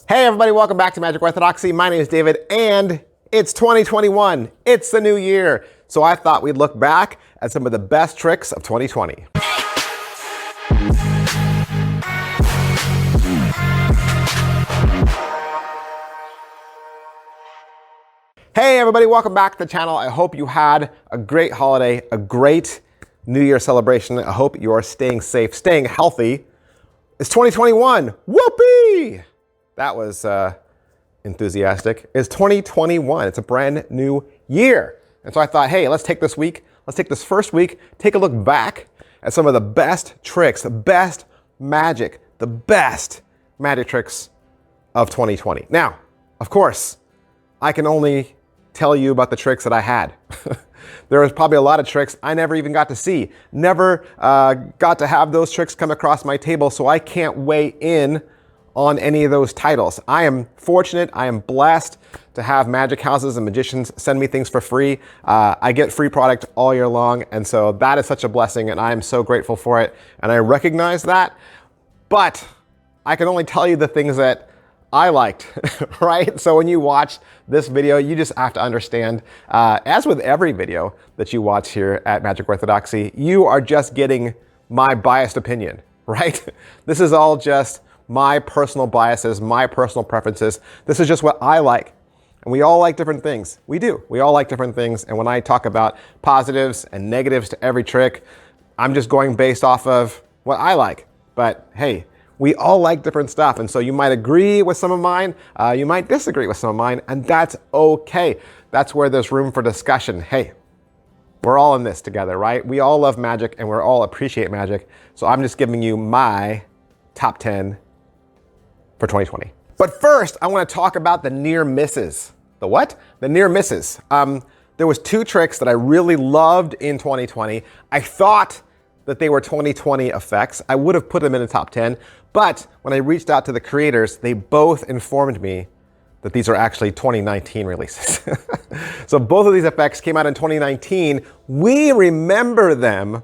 Hey everybody, welcome back to Magic Orthodoxy. My name is David and it's 2021. It's the new year. So I thought we'd look back at some of the best tricks of 2020. Hey everybody, welcome back to the channel. I hope you had a great holiday, a great New Year celebration. I hope you are staying safe, staying healthy. It's 2021. Whoopee! That was enthusiastic. It's 2021. It's a brand new year. And so I thought, hey, let's take this first week, take a look back at some of the best tricks, the best magic tricks of 2020. Now, of course, I can only tell you about the tricks that I had. There was probably a lot of tricks I never even got to see. Never got to have those tricks come across my table, so I can't weigh in on any of those titles. I am fortunate, I am blessed to have magic houses and magicians send me things for free. I get free product all year long, and so that is such a blessing, and I am so grateful for it, and I recognize that. But I can only tell you the things that I liked, right? So when you watch this video, you just have to understand, as with every video that you watch here at Magic Orthodoxy, you are just getting my biased opinion, right? This is all just my personal biases, my personal preferences. This is just what I like. And we all like different things. We do. We all like different things. And when I talk about positives and negatives to every trick, I'm just going based off of what I like. But hey, we all like different stuff. And so you might agree with some of mine, you might disagree with some of mine, and that's okay. That's where there's room for discussion. Hey, we're all in this together, right? We all love magic and we all appreciate magic. So I'm just giving you my top 10 for 2020. But first, I want to talk about the near misses. The what? The near misses. There was two tricks that I really loved in 2020. I thought that they were 2020 effects. I would have put them in the top 10, but when I reached out to the creators, they both informed me that these are actually 2019 releases. So both of these effects came out in 2019. We remember them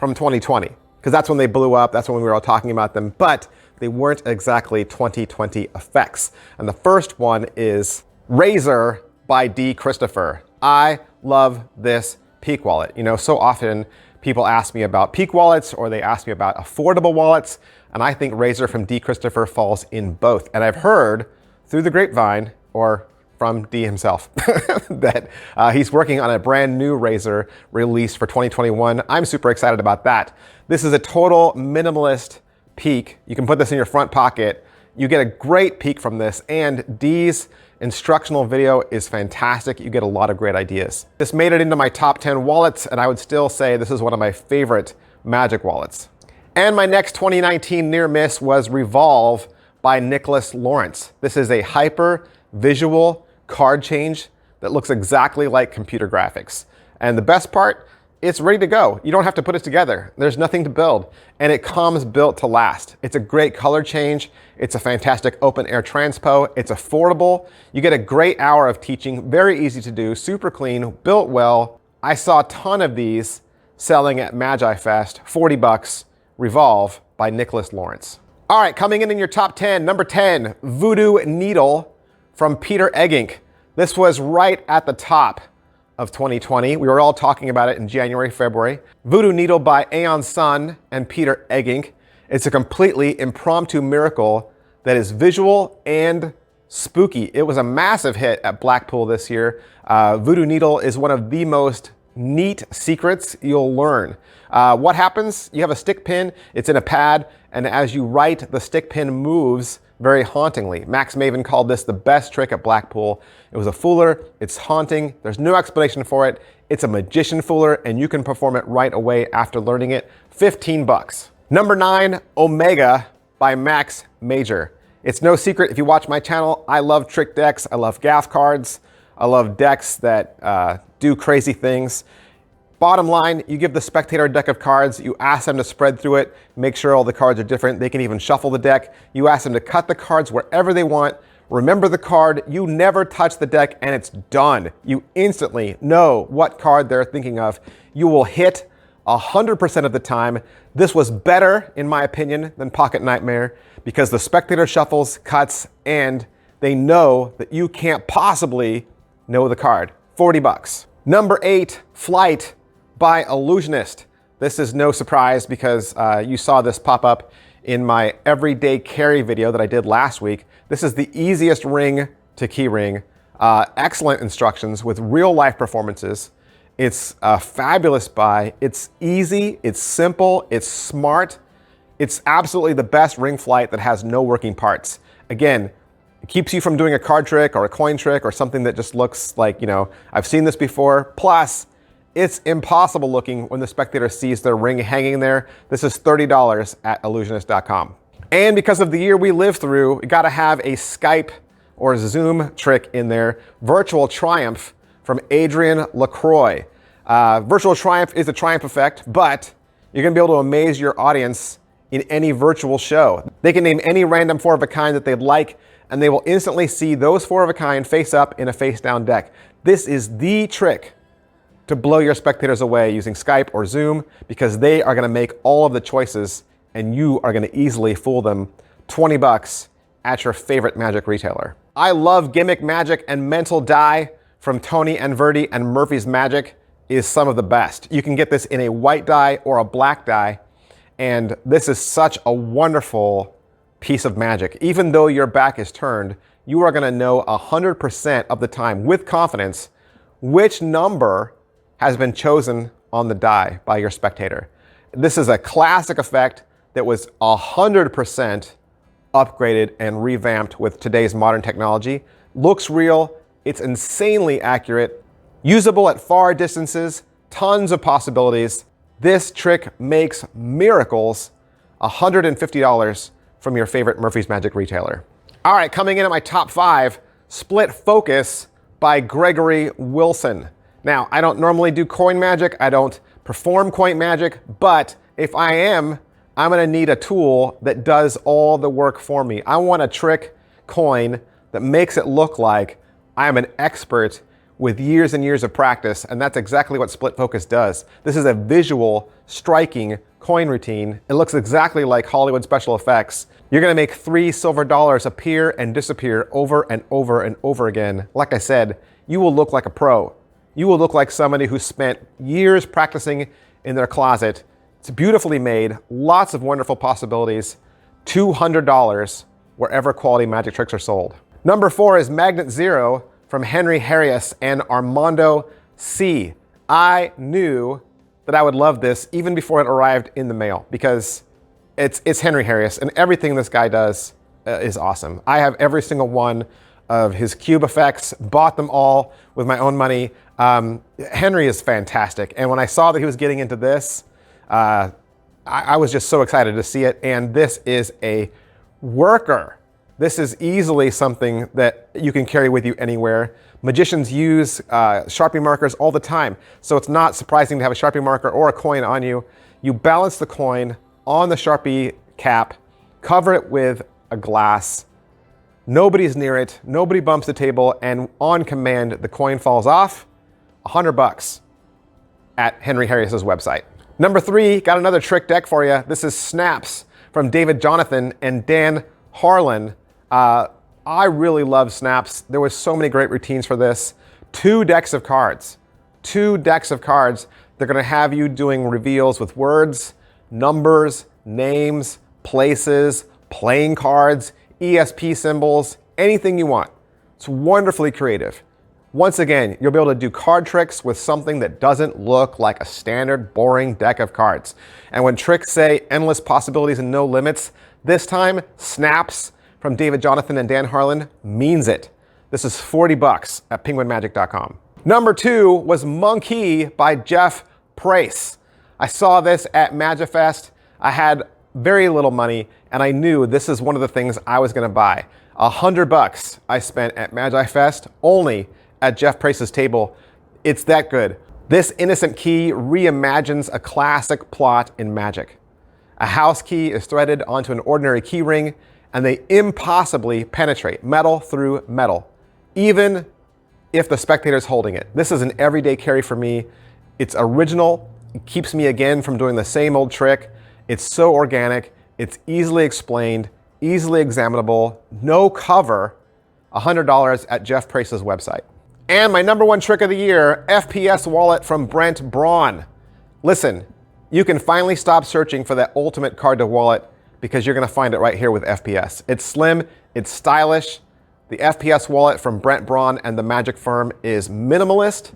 from 2020, because that's when they blew up. That's when we were all talking about them, but they weren't exactly 2020 effects. And the first one is Razor by D. Christopher. I love this peak wallet. You know, so often people ask me about peak wallets or they ask me about affordable wallets. And I think Razor from D. Christopher falls in both. And I've heard through the grapevine or from D himself that he's working on a brand new Razor release for 2021. I'm super excited about that. This is a total minimalist peak. You can put this in your front pocket. You get a great peek from this, and D's instructional video is fantastic. You get a lot of great ideas. This made it into my top 10 wallets, and I would still say this is one of my favorite magic wallets. And my next 2019 near miss was Revolve by Nicholas Lawrence. This is a hyper visual card change that looks exactly like computer graphics. And the best part, it's ready to go. You don't have to put it together. There's nothing to build, and it comes built to last. It's a great color change. It's a fantastic open air transpo. It's affordable. You get a great hour of teaching, very easy to do, super clean, built well. I saw a ton of these selling at Magi Fest, 40 bucks, Revolve by Nicholas Lawrence. All right, coming in your top 10, number 10, Voodoo Needle from Peter Eggink. This was right at the top of 2020. We were all talking about it in January, February. Voodoo Needle by Aeon Sun and Peter Eggink. It's a completely impromptu miracle that is visual and spooky. It was a massive hit at Blackpool this year. Voodoo Needle is one of the most neat secrets you'll learn. What happens? You have a stick pin, it's in a pad, and as you write, the stick pin moves very hauntingly. Max Maven called this the best trick at Blackpool. It was a fooler, it's haunting, there's no explanation for it. It's a magician fooler, and you can perform it right away after learning it. 15 bucks. Number 9, Omega by Max Major. It's no secret if you watch my channel, I love trick decks, I love gaff cards, I love decks that do crazy things. Bottom line, you give the spectator a deck of cards, you ask them to spread through it, make sure all the cards are different, they can even shuffle the deck. You ask them to cut the cards wherever they want, remember the card, you never touch the deck, and it's done. You instantly know what card they're thinking of. You will hit 100% of the time. This was better, in my opinion, than Pocket Nightmare because the spectator shuffles, cuts, and they know that you can't possibly know the card. 40 bucks. Number 8, Flite by Illusionist. This is no surprise because you saw this pop up in my everyday carry video that I did last week. This is the easiest ring to key ring. Excellent instructions with real life performances. It's a fabulous buy. It's easy, it's simple, it's smart. It's absolutely the best ring flight that has no working parts. Again, it keeps you from doing a card trick or a coin trick or something that just looks like, I've seen this before. Plus, it's impossible looking when the spectator sees their ring hanging there. This is $30 at illusionist.com. And because of the year we lived through, you gotta have a Skype or Zoom trick in there. Virtual Triumph from Adrian Lacroix. Virtual Triumph is a triumph effect, but you're gonna be able to amaze your audience in any virtual show. They can name any random 4 of a kind that they'd like, and they will instantly see those 4 of a kind face up in a face down deck. This is the trick to blow your spectators away using Skype or Zoom because they are gonna make all of the choices and you are gonna easily fool them. 20 bucks at your favorite magic retailer. I love gimmick magic, and mental die from Tony Anverdi and Murphy's Magic is some of the best. You can get this in a white die or a black die, and this is such a wonderful piece of magic. Even though your back is turned, you are gonna know 100% of the time with confidence which number has been chosen on the die by your spectator. This is a classic effect that was 100% upgraded and revamped with today's modern technology. Looks real, it's insanely accurate, usable at far distances, tons of possibilities. This trick makes miracles. $150 from your favorite Murphy's Magic retailer. All right, coming in at my top 5, Split Focus by Gregory Wilson. Now, I don't normally do coin magic, I don't perform coin magic, but if I am, I'm gonna need a tool that does all the work for me. I want a trick coin that makes it look like I'm an expert with years and years of practice, and that's exactly what Split Focus does. This is a visual, striking coin routine. It looks exactly like Hollywood special effects. You're gonna make 3 silver dollars appear and disappear over and over and over again. Like I said, you will look like a pro. You will look like somebody who spent years practicing in their closet. It's beautifully made, lots of wonderful possibilities, $200 wherever quality magic tricks are sold. Number 4 is Magnet Zero from Henry Harrius and Armando C. I knew that I would love this even before it arrived in the mail because it's Henry Harrius and everything this guy does is awesome. I have every single one of his cube effects, bought them all with my own money. Henry is fantastic. And when I saw that he was getting into this, I was just so excited to see it. And this is a worker. This is easily something that you can carry with you anywhere. Magicians use Sharpie markers all the time. So it's not surprising to have a Sharpie marker or a coin on you. You balance the coin on the Sharpie cap, cover it with a glass. Nobody's near it, nobody bumps the table, and on command, the coin falls off. $100 at Henry Harrius's website. Number 3, got another trick deck for you. This is Snaps from David Jonathan and Dan Harlan. I really love Snaps. There was so many great routines for this. 2 decks of cards. 2 decks of cards. They're gonna have you doing reveals with words, numbers, names, places, playing cards, ESP symbols, anything you want. It's wonderfully creative. Once again, you'll be able to do card tricks with something that doesn't look like a standard boring deck of cards. And when tricks say endless possibilities and no limits, this time Snaps from David Jonathan and Dan Harlan means it. This is $40 at penguinmagic.com. Number 2 was Mon-Key by Jeff Prace. I saw this at MagiFest. I had very little money, and I knew this is one of the things I was gonna buy. $100 I spent at MagiFest only at Jeff Prace's table. It's that good. This innocent key reimagines a classic plot in magic. A house key is threaded onto an ordinary key ring, and they impossibly penetrate metal through metal, even if the spectator's holding it. This is an everyday carry for me. It's original, It keeps me again from doing the same old trick. It's so organic. It's easily explained, easily examinable, no cover, $100 at Jeff Prace's website. And my number one trick of the year, FPS wallet from Brent Braun. Listen, you can finally stop searching for that ultimate card to wallet because you're gonna find it right here with FPS. It's slim, it's stylish. The FPS wallet from Brent Braun and the Magic Firm is minimalist.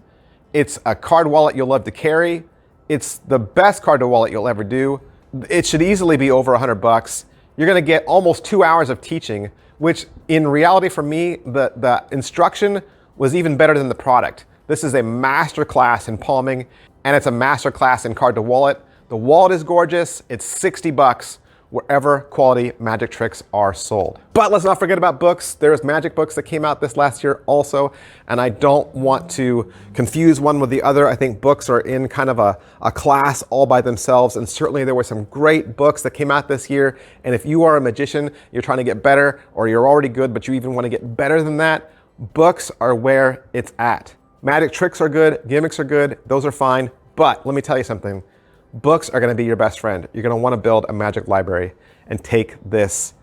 It's a card wallet you'll love to carry. It's the best card to wallet you'll ever do. It should easily be over $100. You're gonna get almost 2 hours of teaching, which in reality for me, the instruction was even better than the product. This is a master class in palming, and it's a master class in card to wallet. The wallet is gorgeous. It's $60 wherever quality magic tricks are sold. But let's not forget about books. There's magic books that came out this last year also, and I don't want to confuse one with the other. I think books are in kind of a class all by themselves, and certainly there were some great books that came out this year. And if you are a magician, you're trying to get better, or you're already good, but you even want to get better than that, books are where it's at. Magic tricks are good, gimmicks are good, those are fine, but let me tell you something. Books are gonna be your best friend. You're gonna wanna build a magic library and take this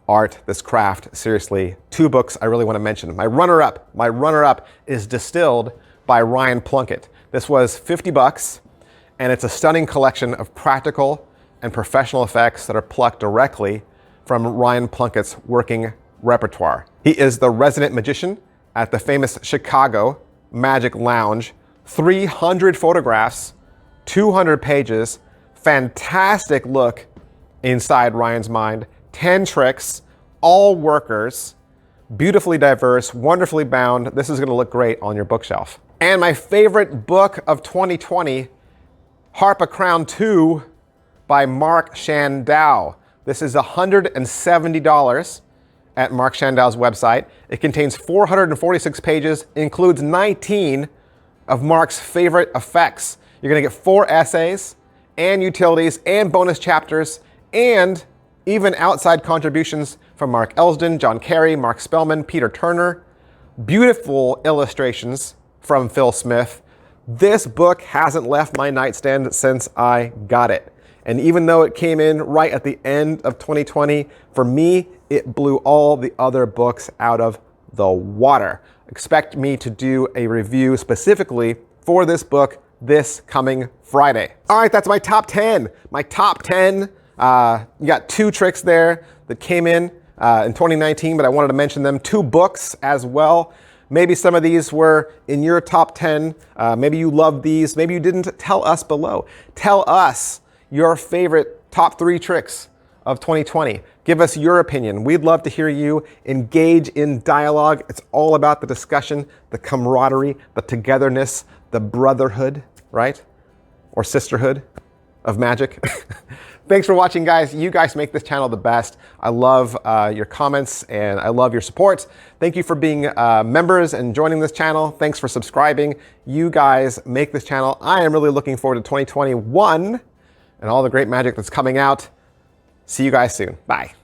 art, this craft seriously. 2 books I really wanna mention. My runner-up is Distilled by Ryan Plunkett. This was $50, and it's a stunning collection of practical and professional effects that are plucked directly from Ryan Plunkett's working repertoire. He is the resident magician at the famous Chicago Magic Lounge. 300 photographs, 200 pages, fantastic look inside Ryan's mind, 10 tricks, all workers, beautifully diverse, wonderfully bound. This is gonna look great on your bookshelf. And my favorite book of 2020, Harpacrown 2 by Mark Chandaue. This is $170 at Mark Chandau's website. It contains 446 pages, includes 19 of Mark's favorite effects. You're gonna get 4 essays and utilities and bonus chapters and even outside contributions from Mark Elsden, John Carey, Mark Spellman, Peter Turner. Beautiful illustrations from Phil Smith. This book hasn't left my nightstand since I got it. And even though it came in right at the end of 2020, for me, it blew all the other books out of the water. Expect me to do a review specifically for this book this coming Friday. All right, that's my top 10. My top 10, you got 2 tricks there that came in 2019, but I wanted to mention them. 2 books as well. Maybe some of these were in your top 10. Maybe you love these. Maybe you didn't. Tell us below. Tell us your favorite top 3 tricks of 2020. Give us your opinion. We'd love to hear you. Engage in dialogue. It's all about the discussion, the camaraderie, the togetherness, the brotherhood, right? Or sisterhood of magic. Thanks for watching, guys. You guys make this channel the best. I love your comments and I love your support. Thank you for being members and joining this channel. Thanks for subscribing. You guys make this channel. I am really looking forward to 2021 and all the great magic that's coming out. See you guys soon. Bye.